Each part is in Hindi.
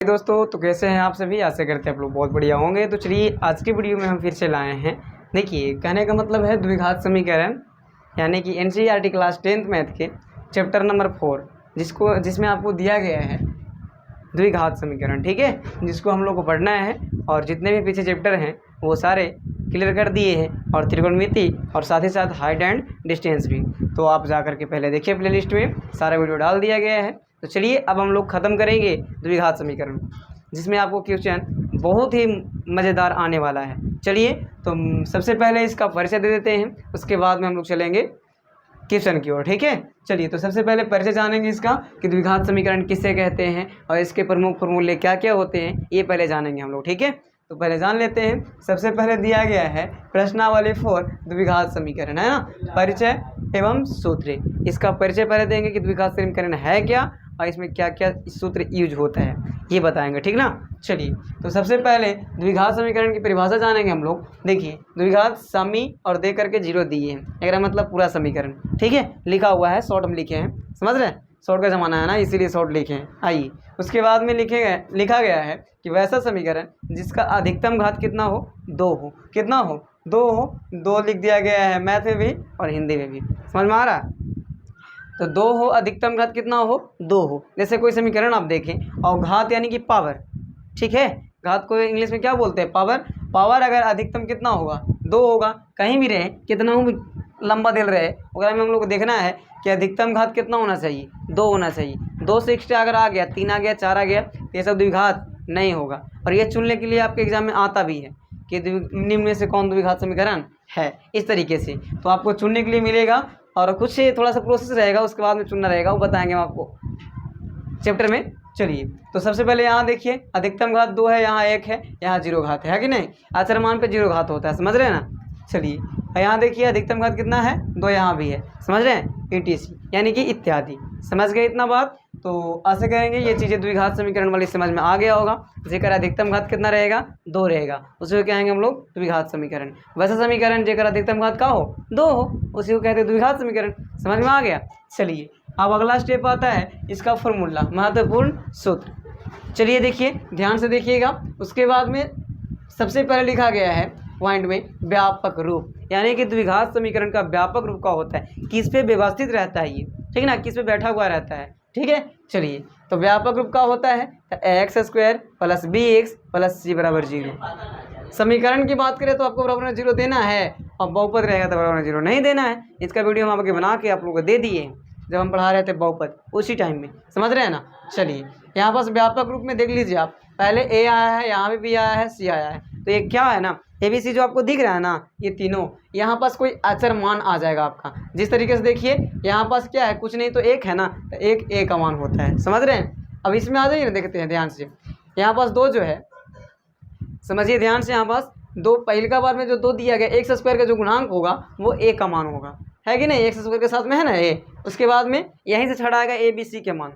दोस्तों, तो कैसे हैं आप सभी। आशा करते हैं आप लोग बहुत बढ़िया होंगे। तो चलिए आज की वीडियो में हम फिर से लाए हैं। देखिए, कहने का मतलब है द्विघात समीकरण, यानी कि एनसीईआरटी क्लास 10th मैथ के चैप्टर नंबर 4, जिसमें आपको दिया गया है द्विघात समीकरण। ठीक है, जिसको हम लोग को पढ़ना है और जितने भी पीछे चैप्टर हैं वो सारे क्लियर कर दिए हैं, और त्रिकोणमिति और साथ ही साथ हाइट एंड डिस्टेंस भी। तो आप जा करके पहले देखिए, प्लेलिस्ट में सारा वीडियो डाल दिया गया है। तो चलिए अब हम लोग ख़त्म करेंगे द्विघात समीकरण, जिसमें आपको क्वेश्चन बहुत ही मज़ेदार आने वाला है। चलिए तो सबसे पहले इसका परिचय दे देते हैं, उसके बाद में हम लोग चलेंगे क्वेश्चन की ओर। ठीक है, चलिए तो सबसे पहले परिचय जानेंगे इसका कि द्विघात समीकरण किससे कहते हैं और इसके प्रमुख फॉर्मूले क्या क्या होते हैं, ये पहले जानेंगे हम लोग। ठीक है, तो पहले जान लेते हैं। सबसे पहले दिया गया है प्रश्नावली 4 द्विघात समीकरण, है ना। परिचय एवं सूत्र, इसका परिचय पहले देंगे कि द्विघात समीकरण है क्या और इसमें क्या क्या सूत्र यूज होता है, ये बताएंगे। ठीक ना। चलिए तो सबसे पहले द्विघात समीकरण की परिभाषा जानेंगे हम लोग। देखिए, द्विघात समी और दे करके 0 दिए हैं, मेरा मतलब पूरा समीकरण। ठीक है, लिखा हुआ है, शॉर्ट में लिखे हैं, समझ रहे हैं, शॉर्ट का ज़माना है ना, इसीलिए शॉर्ट लिखे हैं। आइए उसके बाद में लिखा गया है कि वैसा समीकरण जिसका अधिकतम घात कितना हो, 2 हो। कितना हो, 2 हो। 2 लिख दिया गया है मैथ में भी और हिंदी में भी, समझ में आ रहा है। तो 2 हो, अधिकतम घात कितना हो, 2 हो। जैसे कोई समीकरण आप देखें और घात यानी कि पावर, ठीक है, घात को इंग्लिश में क्या बोलते हैं, पावर। पावर अगर अधिकतम कितना होगा, 2 होगा। कहीं भी रहे, कितना हो लंबा दिल रहे, अगर हम लोग को देखना है कि अधिकतम घात कितना होना चाहिए, 2 होना चाहिए। 2 से एक्स्ट्रा अगर आ गया, 3 आ गया, 4 आ गया, ये सब द्विघात नहीं होगा। और ये चुनने के लिए आपके एग्जाम में आता भी है कि निम्न में से कौन द्विघात समीकरण है, इस तरीके से। तो आपको चुनने के लिए मिलेगा और कुछ थोड़ा सा प्रोसेस रहेगा, उसके बाद में चुनना रहेगा, वो बताएंगे हम आपको चैप्टर में। चलिए तो सबसे पहले यहाँ देखिए, अधिकतम घात 2 है, यहाँ 1 है, यहाँ 0 घात है कि नहीं। आचरमान पे 0 घात होता है, समझ रहे हैं ना। चलिए यहाँ देखिए, अधिकतम घात कितना है, 2, यहाँ भी है, समझ रहे हैं, ETC यानी कि इत्यादि। समझ गए इतना बात। तो ऐसे करेंगे, ये चीज़ें द्विघात समीकरण वाली समझ में आ गया होगा। जेकर अधिकतम घात कितना रहेगा, 2 रहेगा, उसी को कहेंगे हम लोग द्विघात समीकरण। वैसा समीकरण जेकर अधिकतम घात का हो, 2 हो, उसी को कहते हैं द्विघात समीकरण। समझ में आ गया। चलिए अब अगला स्टेप आता है इसका फॉर्मूला, महत्वपूर्ण सूत्र। चलिए देखिए, ध्यान से देखिएगा। उसके बाद में सबसे पहले लिखा गया है पॉइंट में व्यापक रूप, यानी कि द्विघात समीकरण का व्यापक रूप का होता है, किस पे व्यवस्थित रहता है ये, ठीक ना, किस पे बैठा हुआ रहता है। ठीक है, चलिए तो व्यापक रूप का होता है x² + bx + c = 0। समीकरण की बात करें तो आपको बराबर में 0 देना है, और बहुपद रहेगा तो बराबर में 0 नहीं देना है। इसका वीडियो हम आगे बना के आप लोगों को दे दिए जब हम पढ़ा रहे थे बहुपद, उसी टाइम में, समझ रहे हैं ना। चलिए यहाँ पास व्यापक रूप में देख लीजिए आप, पहले a आया है, यहाँ भी b आया है, c आया है। तो ये क्या है ना, ABC जो आपको दिख रहा है ना, ये तीनों, यहाँ पास कोई अचर मान आ जाएगा आपका। जिस तरीके से देखिए, यहाँ पास क्या है, कुछ नहीं तो 1 है ना, तो 1 a का मान होता है, समझ रहे हैं। अब इसमें आ जाइए ना, देखते हैं ध्यान से। यहाँ पास 2 जो है, समझिए ध्यान से, यहाँ पास 2, पहले का बार में जो 2 दिया गया, x² का जो गुणांक होगा वो a का मान होगा, है कि नहीं, x² के साथ में है ना a। उसके बाद में यहीं से छड़ाएगा ABC के मान।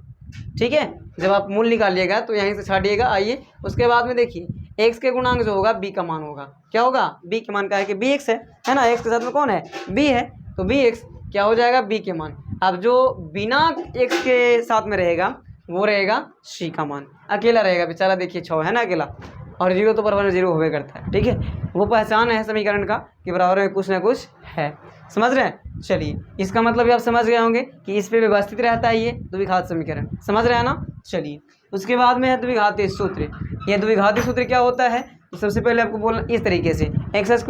ठीक है, जब आप मूल निकालिएगा तो यहीं से छाड़िएगा। आइए उसके बाद में देखिए, x के गुणांक जो होगा b का मान होगा। क्या होगा, b के मान का है कि bx है ना, x के साथ में कौन है, b है, तो bx क्या हो जाएगा, b के मान। अब जो बिना x के साथ में रहेगा वो रहेगा c का मान, अकेला रहेगा बेचारा, देखिए 6 है ना अकेला, और 0 तो बराबर में 0 होवे करता है। ठीक है, वो पहचान है समीकरण का कि बराबर में कुछ ना कुछ है, समझ रहे हैं। चलिए इसका मतलब भी आप समझ गए होंगे कि इस पे व्यवस्थित रहता है ये द्विघात समीकरण, समझ रहे हैं ना। चलिए उसके बाद में है द्विघातीय सूत्र। ये द्विघातीय सूत्र क्या होता है, तो सबसे पहले आपको बोलना इस तरीके से, x²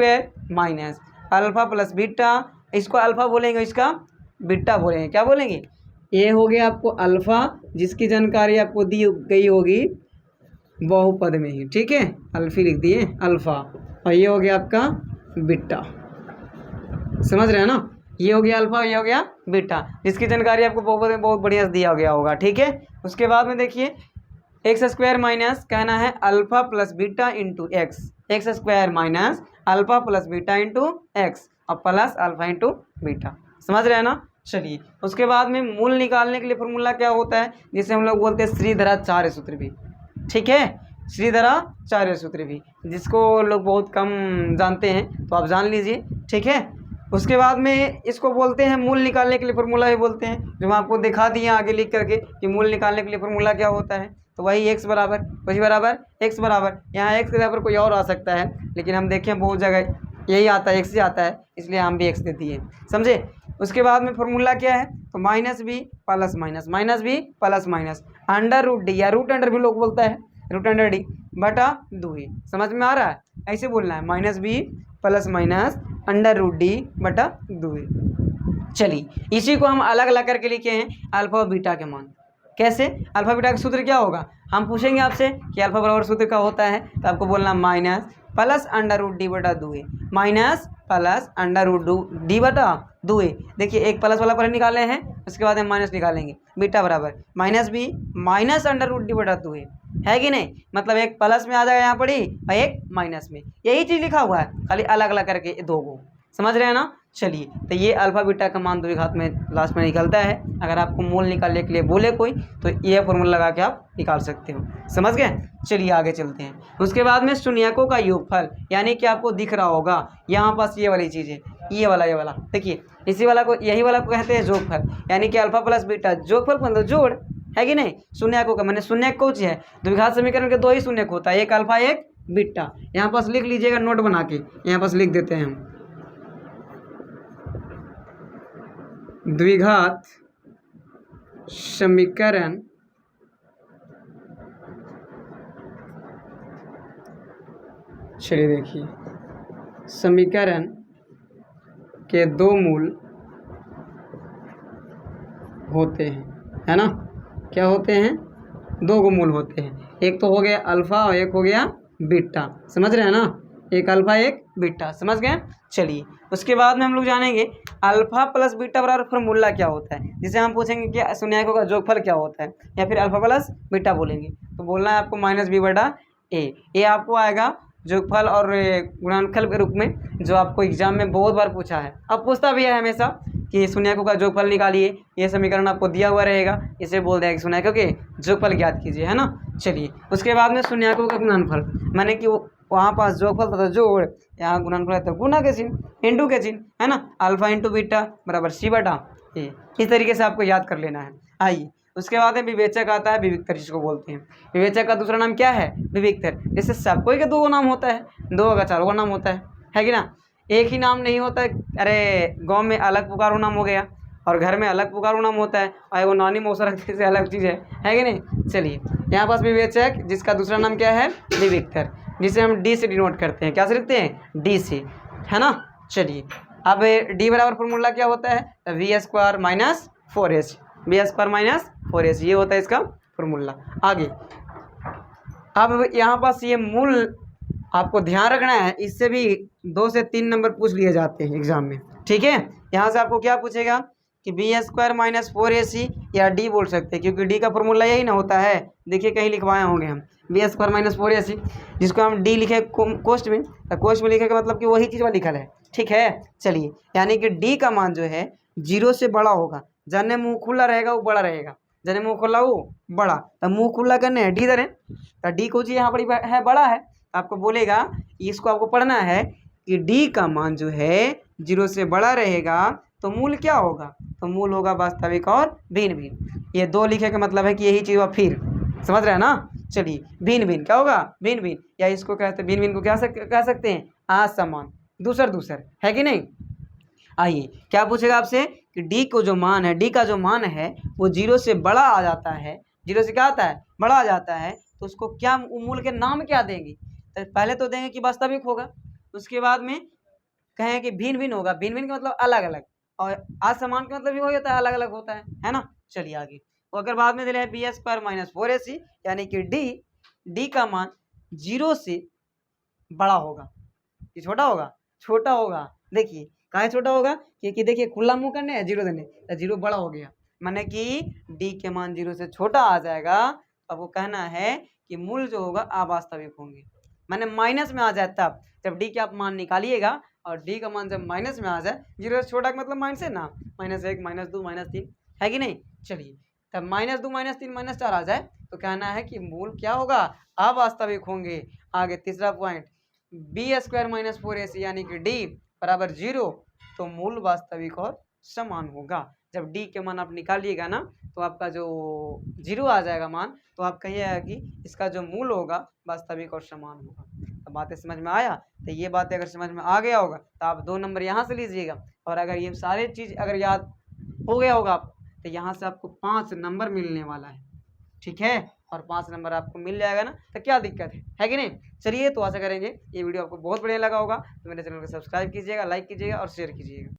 - अल्फा + बीटा, इसको अल्फा बोलेंगे, इसका बीटा बोलेंगे। क्या बोलेंगे, ये हो गया आपको अल्फा, जिसकी जानकारी आपको दी गई होगी बहुपद में ही। ठीक है, अल्फी लिख दिए अल्फा, और ये हो गया आपका बीटा, समझ रहे हैं ना। ये हो गया अल्फा, ये हो गया बीटा, जिसकी जानकारी आपको बहुपद में बहुत बढ़िया दिया गया होगा। ठीक है, उसके बाद में देखिए, x² माइनस कहना है alpha + beta into x, x² - alpha + beta into x, और प्लस अल्फा इंटू बीटा, समझ रहे हैं ना। चलिए उसके बाद में मूल निकालने के लिए फॉर्मूला क्या होता है, जिसे हम लोग बोलते हैं श्रीधराचार्य सूत्र भी। ठीक है, श्रीधराचार्य सूत्र भी, जिसको लोग बहुत कम जानते हैं, तो आप जान लीजिए। ठीक है, उसके बाद में इसको बोलते हैं मूल निकालने के लिए फॉर्मूला ही बोलते हैं, जो मैं आपको दिखा दिए आगे लिख करके कि मूल निकालने के लिए फॉर्मूला क्या होता है। तो वही x बराबर वही बराबर x बराबर, यहाँ x के जगह पर कोई और आ सकता है, लेकिन हम देखें बहुत जगह यही आता है, x ही आता है, इसलिए हम भी x दे दिए, समझे। उसके बाद में फॉर्मूला क्या है, तो minus B plus minus, minus B plus minus under root D, या रूट अंडर भी लोग बोलता है, रूट अंडर डी बटा 2a, समझ में आ रहा है, ऐसे बोलना है, minus B plus minus under root D बटा 2a। चलिए इसी को हम अलग अलग करके लिखे हैं अल्फा और बीटा के मान। कैसे, अल्फा बीटा का सूत्र क्या होगा, हम पूछेंगे आपसे कि अल्फा बराबर सूत्र का होता है, तो आपको बोलना minus plus under root D बटा 2a, minus plus under root D बटा 2a। देखिए एक प्लस वाला पहले निकाले हैं, उसके बाद हम माइनस निकालेंगे, बीटा बराबर minus B minus under root D बटा 2a, है कि नहीं, मतलब एक प्लस में आ जाएगा यहाँ पर ही और एक माइनस में, यही चीज़ लिखा हुआ है, खाली अलग अलग करके दो को, समझ रहे हैं ना। चलिए तो ये अल्फा बीटा का मान द्विघात में लास्ट में निकलता है। अगर आपको मूल निकालने के लिए बोले कोई तो ये फॉर्मूला लगा के आप निकाल सकते हो, समझ गए। चलिए आगे चलते हैं। उसके बाद में शून्यकों का योगफल, यानी कि आपको दिख रहा होगा यहाँ पास ये वाली चीज़ है, ये वाला देखिए, इसी वाला को, यही वाला को कहते हैं जोगफल, यानी कि अल्फा प्लस बीटा जोगफल मतलब जोड़, है कि नहीं। शून्यकों का मैंने शून्यक कौन सी है, द्विघात समीकरण के दो ही शून्यक होता है, एक अल्फा एक बीटा। यहाँ पास लिख लीजिएगा नोट बना के, यहाँ पास लिख देते हैं हम, द्विघात समीकरण चलिए देखिए, समीकरण के दो मूल होते हैं, है ना, क्या होते हैं, दो को मूल होते हैं, एक तो हो गया अल्फा और एक हो गया बीटा, समझ रहे हैं ना, एक अल्फा एक बीटा, समझ गए। चलिए उसके बाद में हम लोग जानेंगे अल्फा प्लस बीटा बराबर फॉर्मूला क्या होता है, जिसे हम पूछेंगे कि शून्यकों का जोगफल क्या होता है, या फिर अल्फा प्लस बीटा बोलेंगे, तो बोलना है आपको माइनस बी बटा ए आपको आएगा जोगफल और गुणनफल के रूप में, जो आपको एग्जाम में बहुत बार पूछा है, अब पूछता भी है हमेशा कि शून्यकों का जोगफल निकालिए, ये समीकरण आपको दिया हुआ रहेगा, इसे बोल देगा कि शून्यकों के जोगफल ज्ञात कीजिए, है ना। चलिए उसके बाद में शून्यकों का गुणनफल, माने कि वहाँ पास जोगफल था तो जोड़, यहाँ गुणनफल है तो गुणा के चिन्ह, इंटू के चिन्ह, है ना, अल्फा इंटू बीटा बराबर सी बटा ए, इस तरीके से आपको याद कर लेना है। आइए उसके बाद में विवेचक आता है, विविक्तर जिसको बोलते हैं। विवेचक का दूसरा नाम क्या है, विविक्तर। जैसे सबको ही दो नाम होता है, दो का चारों का नाम होता है कि ना, एक ही नाम नहीं होता है। अरे गांव में अलग पुकारो नाम हो गया और घर में अलग पुकारो नाम होता है, और वो नानी मौसा रखने से अलग चीज़ है कि नहीं। चलिए यहाँ पास विवेचक जिसका दूसरा नाम क्या है, विविक्तर, जिसे हम डी से डिनोट करते हैं, क्या से लिखते हैं, डी से, है ना। चलिए अब डी बराबर फॉर्मूला क्या होता है, वी स्क्वायर माइनस 4एच, वी स्क्वायर माइनस 4एच, ये होता है इसका फॉर्मूला। आगे अब यहाँ पास ये मूल आपको ध्यान रखना है, इससे भी 2 से 3 नंबर पूछ लिए जाते हैं एग्जाम में, ठीक है। यहाँ से आपको क्या पूछेगा कि बी स्क्वायर माइनस 4ac, या डी बोल सकते हैं, क्योंकि डी का फॉर्मूला यही ना होता है। देखिए कहीं लिखवाए होंगे हम बी स्क्वायर माइनस 4ac, जिसको हम डी लिखे कोष्ट में, तो कोष्ट में लिखे का मतलब कि वही चीज़ वह लिखल है, ठीक है। चलिए यानी कि डी का मान जो है 0 से बड़ा होगा, जने मुँह खुला रहेगा वो बड़ा रहेगा, जने मुँह खुला वो बड़ा, तो मुँह खुला करने है डी धरें, तो डी को जी यहाँ पर है बड़ा है, आपको बोलेगा इसको आपको पढ़ना है कि डी का मान जो है 0 से बड़ा रहेगा तो मूल क्या होगा, तो मूल होगा वास्तविक और भिन्न भिन्न। ये दो लिखे का मतलब है कि यही चीज़ फिर समझ रहे हैं ना। चलिए भिन्न भिन्न क्या होगा, भिन्न भिन्न, या इसको कहते हैं भिन्न भिन्न को क्या कह सकते हैं, असमान, दूसर दूसर, है कि नहीं। आइए क्या पूछेगा आपसे कि डी को जो मान है, डी का जो मान है वो 0 से बड़ा आ जाता है, 0 से क्या आता है, बड़ा आ जाता है, तो उसको क्या मूल के नाम क्या देंगे, तो पहले तो देंगे कि वास्तविक होगा, उसके बाद में कहें कि भिन्न भिन्न होगा, भिन्न भिन्न का मतलब अलग अलग, और असमान का मतलब भी हो जाता है अलग अलग होता है ना। चलिए आगे, तो अगर बाद में दे रहे हैं बी स्क्वायर माइनस 4ac, यानी कि डी का मान 0 से बड़ा होगा, ये छोटा होगा, छोटा होगा। देखिए कहाँ छोटा होगा, क्योंकि देखिए खुला मुंह करने है 0 देने, तो 0 बड़ा हो गया, माने कि डी के मान 0 से छोटा आ जाएगा। अब वो कहना है कि मूल जो होगा अवास्तविक होंगे, माने माइनस में आ जाए तब, जब डी के आप मान निकालिएगा और डी का मान जब माइनस में आ जाए, 0 से छोटा का मतलब माइनस है ना, -1 -2 -3, है कि नहीं। चलिए तब -2 -3 -4 आ जाए तो कहना है कि मूल क्या होगा, अवास्तविक होंगे। आगे तीसरा point, B square minus 4ac यानी कि डी बराबर 0, तो मूल वास्तविक और समान होगा। जब डी के मान आप निकालिएगा ना तो आपका जो 0 आ जाएगा मान, तो आप कहिएगा कि इसका जो मूल होगा वास्तविक और समान होगा। तो बातें समझ में आया? तो ये बातें अगर समझ में आ गया होगा तो आप 2 नंबर यहाँ से लीजिएगा, और अगर ये सारे चीज़ अगर याद हो गया होगा आपको तो यहाँ से आपको 5 नंबर मिलने वाला है, ठीक है। और 5 नंबर आपको मिल जाएगा ना, तो क्या दिक्कत है कि नहीं। चलिए, तो आशा करेंगे ये वीडियो आपको बहुत बढ़िया लगा होगा। तो मेरे चैनल को सब्सक्राइब कीजिएगा, लाइक कीजिएगा और शेयर कीजिएगा।